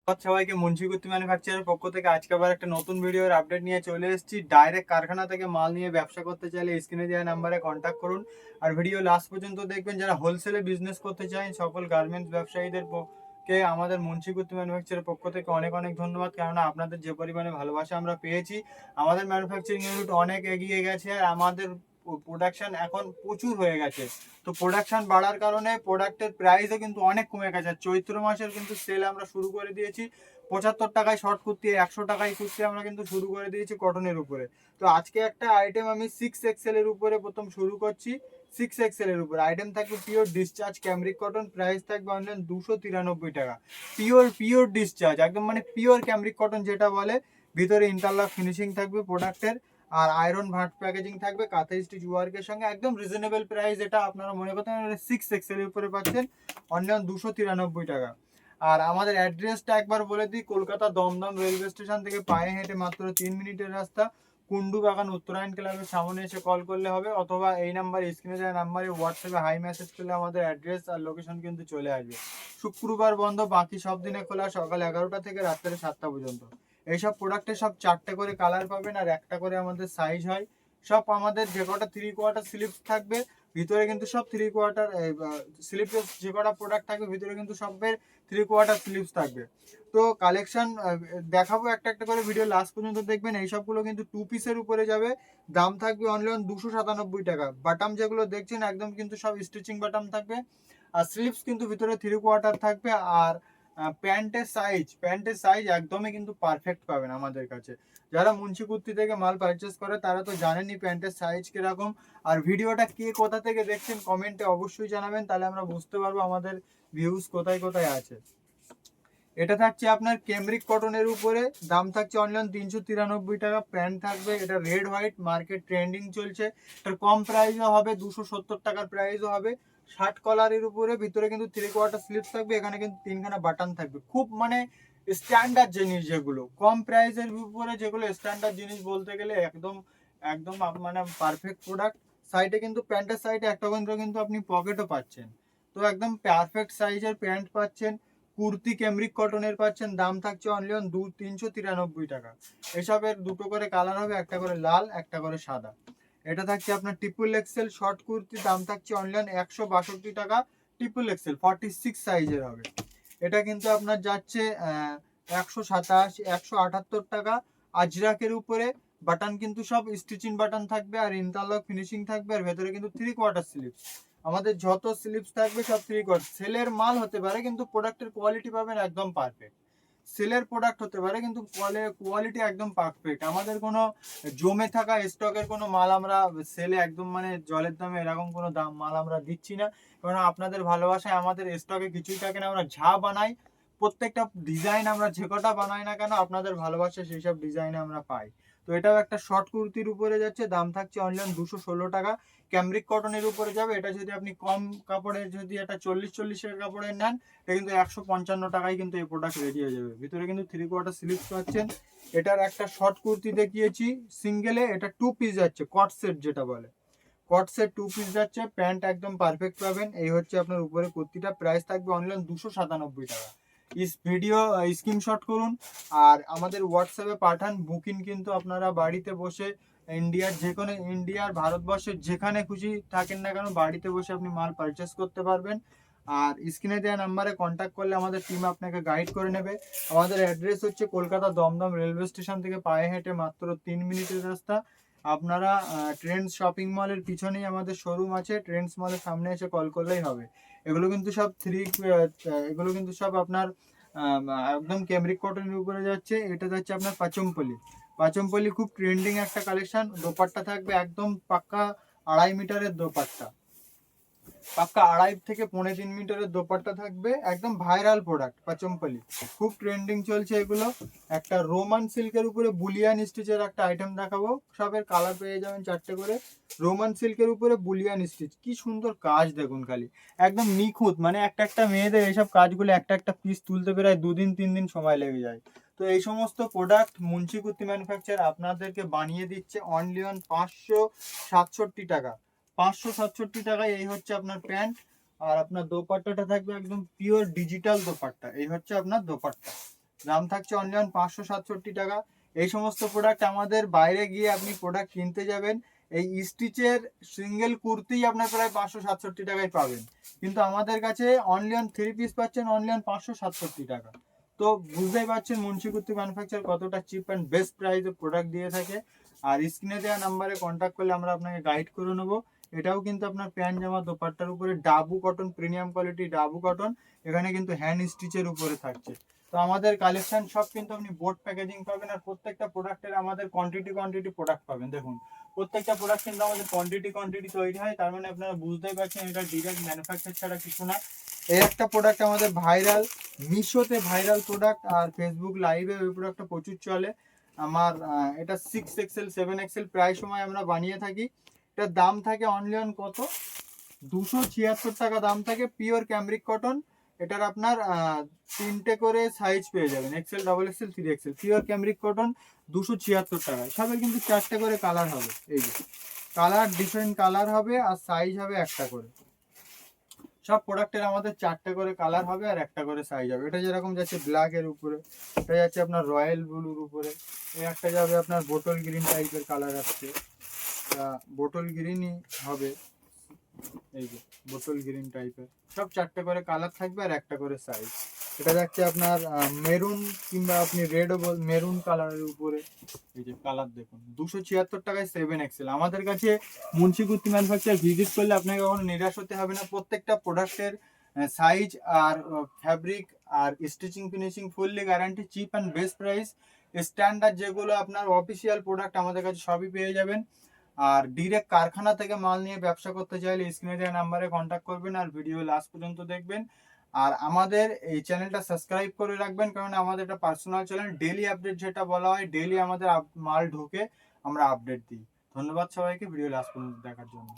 সবাইকে মুন্সি কুর্তি ম্যানুফ্যাকচারের পক্ষ থেকে আজকে আবার একটা নতুন ভিডিওর আপডেট নিয়ে চলে এসেছি। ডাইরেক্ট কারখানা থেকে মাল নিয়ে ব্যবসা করতে চাইলে স্ক্রিনে দেওয়া নাম্বারে কন্ট্যাক্ট করুন। আর ভিডিও লাস্ট পর্যন্ত দেখবেন। যারা হোলসেলে বিজনেস করতে চান সকল গার্মেন্টস ব্যবসায়ীদের কে আমাদের মুন্সি কুর্তি ম্যানুফ্যাকচারের পক্ষ থেকে অনেক অনেক ধন্যবাদ, কেননা আপনাদের যে পরিমাণে ভালোবাসা আমরা পেয়েছি, আমাদের ম্যানুফ্যাকচারিং ইউনিট অনেক এগিয়ে গেছে আর আমাদের প্রোডাকশন এখন প্রচুর হয়ে গেছে। তো প্রোডাকশন বাড়ার কারণে প্রোডাক্টের প্রাইসও কিন্তু অনেক কমে গেছে। চৈত্র মাসের কিন্তু সেল আমরা শুরু করে দিয়েছি। 75 টাকায় শর্ট কুর্তি, 100 টাকায় কুর্তি আমরা কিন্তু শুরু করে দিয়েছি কটনের উপরে। তো আজকে একটা আইটেম আমি 6XL এর উপরে প্রথম শুরু করছি। 6XL এর উপরে আইটেম থাকবে পিওর ডিসচার্জ ক্যামরিক কটন, প্রাইস থাকবে অনলাইন 293 টাকা। পিওর ডিসচার্জ একদম মানে পিওর ক্যামরিক কটন যেটা বলে, ভিতরে ইন্টারলক ফিনিশিং থাকবে প্রোডাক্টের, আর আয়রন ভাট প্যাকেজিং থাকবে কাঁথা স্টিচ ওয়ার্কের সঙ্গে। একদম রিজনেবল প্রাইস, এটা আপনারা মনে করতে পারেন 6XL এর উপরে পাচ্ছেন অনলাইন 293 টাকা। আর আমাদের অ্যাড্রেসটা একবার বলে দিই, কলকাতা দমদম রেলওয়ে স্টেশন থেকে পায়ে হেঁটে মাত্র 3 মিনিটের রাস্তা। কুন্ডু বাগান উত্তরায়ণ ক্লাবের সামনে এসে কল করলে হবে, অথবা এই নাম্বারে স্ক্রিনে দেওয়া নাম্বারে হোয়াটসঅ্যাপে হাই মেসেজ করলে আমাদের অ্যাড্রেস আর লোকেশন কিন্তু চলে আসবে। শুক্রবার বন্ধ, বাকি সব দিনে খোলা সকাল 11টা থেকে রাত্রে 7টা পর্যন্ত। এইসব প্রোডাক্টের সব 4টে করে কালার পাবেন আর একটা করে আমাদের সাইজ হয়। সব আমাদের যে কটা 3/4 স্লিপস থাকবে ভিতরে কিন্তু সব 3/4 স্লিপের যে কটা প্রোডাক্ট থাকবে ভিতরে কিন্তু সবের 3/4 স্লিপস থাকবে। তো কালেকশন দেখাবো একটা একটা করে, ভিডিও লাস্ট পর্যন্ত দেখবেন। এই সবগুলো কিন্তু 2 পিসের উপরে যাবে, দাম থাকবে অনলাইন 297 টাকা। বাটাম যেগুলো দেখছেন একদম কিন্তু সব স্টিচিং বাটাম থাকবে, আর স্লিপস কিন্তু ভিতরে 3/4 থাকবে। আর প্যান্টের সাইজ একদমই কিন্তু পারফেক্ট পাবেন আমাদের কাছে। যারা মুন্সি কুর্তি থেকে মাল পারচেস করে তারা তো জানেনই প্যান্টের সাইজ কিরকম। আর ভিডিওটা কে কোথা থেকে দেখছেন কমেন্টে অবশ্যই জানাবেন, তাহলে আমরা বুঝতে পারবো আমাদের ভিউজ কোথায় কোথায় আছে। এটা থাকছে আপনার ক্যামরিক কটনের উপরে, দাম থাকছে অনলাইন 393 টাকা। প্যান্ট থাকবে এটা রেড হোয়াইট, মার্কেট ট্রেন্ডিং চলছে। এটার কম প্রাইসও হবে, 270 টাকার প্রাইসও হবে। শার্ট কলারের উপরে ভিতরে কিন্তু 3/4 স্লিপস থাকবে, এখানে কিন্তু 3খানা বাটন থাকবে। খুব মানে স্ট্যান্ডার্ড জিনিস, যেগুলো কম প্রাইসের উপরে, যেগুলো স্ট্যান্ডার্ড জিনিস বলতে গেলে একদম একদম মানে পারফেক্ট প্রোডাক্ট। সাইডে কিন্তু প্যান্টের সাইডে একটা কিন্তু আপনি পকেটও পাচ্ছেন। তো একদম পারফেক্ট সাইজের প্যান্ট পাচ্ছেন। কুর্তি ক্যামরিক কটনের পাচ্ছেন, দাম থাকছে অনলাইন 393 টাকা। এসবের দুটো করে কালার হবে, একটা করে লাল একটা করে সাদা। এটা থাকছে আপনার XXL শর্ট কুর্তি, দাম থাকছে অনলাইন 162 টাকা। XXL 46 সাইজের হবে। এটা কিন্তু আপনার যাচ্ছে 127 178 টাকা। আজরাকের উপরে বাটন কিন্তু সব স্টিচিং বাটন থাকবে আর ইন্টারলক ফিনিশিং থাকবে, আর ভেতরে কিন্তু 3/4 স্লিপস। আমাদের যত স্লিপস থাকবে সব 3/4। সেলের মাল হতে পারে কিন্তু প্রোডাক্টের কোয়ালিটি পাবেন একদম পারফেক্ট। সেলের প্রোডাক্ট হতে পারে কিন্তু কোয়ালিটি একদম পারফেক্ট। আমাদের কোনো জমে থাকা স্টকের কোনো মাল আমরা সেলে একদম মানে জলের দামে এরকম কোনো দাম মাল আমরা দিচ্ছি না, কারণ আপনাদের ভালোবাসায় আমাদের স্টকে কিছুই থাকে না। আমরা যা বানাই প্রত্যেকটা ডিজাইন আমরা যে কটা বানাই না কেন আপনাদের ভালোবাসায় সেই সব ডিজাইনে আমরা পাই। তো এটাও একটা শর্ট কুর্তির উপরে যাচ্ছে, দাম থাকছে অনলাইন 216 টাকা। ক্যামরিক কটনের উপরে যাবে। এটা যদি আপনি কম কাপড়ের, যদি এটা 40-40 কাপড়ের নেন, এটা কিন্তু 155 টাকায় কিন্তু এই প্রোডাক্ট রেডি হয়ে যাবে। ভিতরে কিন্তু 3/4 স্লিপস পাচ্ছেন। এটার একটা শর্ট কুর্তি দেখিয়েছি সিঙ্গেলে, এটা 2 পিস যাচ্ছে, কট সেট যেটা বলে। কট সেট 2 পিস যাচ্ছে, প্যান্ট একদম পারফেক্ট পাবেন। এই হচ্ছে আপনার উপরে কুর্তিটা, প্রাইস থাকবে অনলাইন 297 টাকা। ভিডিও স্ক্রিনশট করুন আর আমাদের হোয়াটসঅ্যাপে পাঠান। বুকিং কিন্তু আপনারা বাড়িতে বসে ইন্ডিয়ার ভারতবর্ষের যেখানে খুশি থাকেন না কেন বাড়িতে বসে আপনি মাল পারচেস করতে পারবেন। আর স্ক্রিনে দেওয়া নাম্বারে কন্ট্যাক্ট করলে আমাদের টিম আপনাকে গাইড করে নেবে। আমাদের অ্যাড্রেস হচ্ছে কলকাতা দমদম রেলওয়ে স্টেশন থেকে পায়ে হেঁটে মাত্র 3 মিনিটের রাস্তা। আপনারা ট্রেন্ডস শপিং মলের পিছনেই আমাদের শোরুম আছে, ট্রেন্ডস মলের সামনে এসে কল করলেই হবে। এগুলো কিন্তু সব আপনার একদম ক্যামরিক কটনের উপরে যাচ্ছে। এটা যাচ্ছে আপনার পাচমপল্লি খুব ট্রেন্ডিং একটা কালেকশন। দোপাট্টা থাকবে একদম পাক্কা 2.5 মিটারের দোপাট্টা, পাক্কা 2.5 থেকে 3.5 মিটারের দোপাট্টা থাকবে। একদম ভাইরাল প্রোডাক্ট পাচমপল্লি, খুব ট্রেন্ডিং চলছে এগুলো। একটা রোমান সিল্কের উপরে বুলিয়ান স্টিচের একটা আইটেম দেখাবো, সবের কালার পেয়ে যাবেন 4টে করে। রোমান সিল্কের উপরে বুলিয়ান স্টিচ, কি সুন্দর কাজ দেখুন খালি, একদম নিখুঁত। মানে একটা একটা মেয়েদের এইসব কাজগুলো একটা একটা পিস তুলতে প্রায় 2 দিন 3 দিন সময় লেগে যায়। তো এই সমস্ত প্রোডাক্ট মুন্সি কুর্তি ম্যানুফ্যাকচার আপনাদেরকে বানিয়ে দিচ্ছে অনলি অন 567 টাকা। 567 টাকায় এই হচ্ছে আপনার প্যান্ট। আর আপনার দোপাট্টাটা থাকবে একদম পিওর ডিজিটাল দোপাট্টা। এই হচ্ছে আপনার দোপাট্টা। দাম থাকছে অনলি অন 567 টাকা। এই সমস্ত প্রোডাক্ট আমাদের বাইরে গিয়ে আপনি প্রোডাক্ট কিনতে যাবেন, এই স্টিচের সিঙ্গেল কুর্তি আপনার প্রায় 567 টাকায় পাবেন, কিন্তু আমাদের কাছে অনলি অন 3 পিস পাচ্ছেন অনলি অন 567 টাকা। তো বুঝতেই পারছেন মুন্সি কুর্তি ম্যানুফ্যাকচার কতটা চিপ অ্যান্ড বেস্ট প্রাইসে প্রোডাক্ট দিয়ে থাকে। আর স্ক্রিনে দেওয়া নাম্বারে কন্ট্যাক্ট করলে আমরা আপনাকে গাইড করে নেবো। এটাও কিন্তু আপনার প্যান্ট জামা দোপাট্টার উপরে dabu cotton, premium quality dabu cotton, এখানে কিন্তু হ্যান্ড স্টিচের উপরে থাকছে। তো আমাদের কালেকশন সব কিন্তু আপনি বোর্ড প্যাকেজিং পাবেন, আর প্রত্যেকটা প্রোডাক্টের আমাদের কোয়ান্টিটি প্রোডাক্ট পাবেন। দেখুন প্রত্যেকটা প্রোডাক্ট কিন্তু আমাদের কোয়ান্টিটি তৈরি হয়, তার মানে আপনারা বুঝতেই পারছেন এটা ডিরেক্ট ম্যানুফ্যাকচার ছাড়া কিছু না। এই একটা প্রোডাক্ট আমাদের ভাইরাল, মিশোতে ভাইরাল প্রোডাক্ট, আর ফেসবুক লাইভে ওই প্রোডাক্টটা প্রচুর চলে। আমার এটা 6XL 7XL প্রায় সময় আমরা বানিয়ে থাকি। এটার দাম থাকে অনলি অন কত, 276 টাকা দাম থাকে। পিওর ক্যামরিক কটন, এটার আপনার 3টে করে সাইজ পেয়ে যাবেন, XL, XXL, 3XL। Pure cambric cotton 276 টাকায়। সবের কিন্তু 4টে করে কালার হবে, এই যে কালার, ডিফারেন্ট কালার হবে, আর সাইজ হবে একটা করে। সব প্রোডাক্টের আমাদের 4টে করে কালার হবে আর একটা করে সাইজ হবে। এটা যেরকম যাচ্ছে ব্ল্যাক এর উপরে, এটা যাচ্ছে আপনার রয়্যাল ব্লুর উপরে, এই একটা যাবে আপনার বোটল গ্রিন টাইপের কালার আসছে, বোটল গ্রিনই হবে, এই যে বোতল গ্রিন টাইপের। সব 4টে করে কালার থাকবে আর একটা করে সাইজ। এটা যাচ্ছে আপনার মেরুন, কিংবা আপনি রেডও বল, মেরুন কালারের উপরে, এই যে কালার দেখুন। 276 টাকায় 7XL। আমাদের কাছে মুন্সি কুর্তি ম্যানুফ্যাকচার ভিজিট করলে আপনাকে কখনো নিরাশ হতে হবে না। প্রত্যেকটা প্রোডাক্টের সাইজ আর ফ্যাব্রিক আর stitching finishing fully guarantee, cheap and best price. Standard যেগুলো আপনার অফিসিয়াল প্রোডাক্ট আমাদের কাছে সবই পেয়ে যাবেন। আর ডিরেক্ট কারখানা থেকে মাল নিয়ে ব্যবসা করতে চাইলে স্ক্রিনে দেওয়া নাম্বারে কন্ট্যাক্ট করবেন আর ভিডিও লাস্ট পর্যন্ত দেখবেন। আর আমাদের এই চ্যানেলটা সাবস্ক্রাইব করে রাখবেন, কারণ আমাদের একটা পার্সোনাল চ্যানেল, ডেইলি আপডেট যেটা বলা হয়, ডেইলি আমাদের মাল ঢোকে, আমরা আপডেট দিই। ধন্যবাদ সবাইকে ভিডিও লাস্ট পর্যন্ত দেখার জন্য।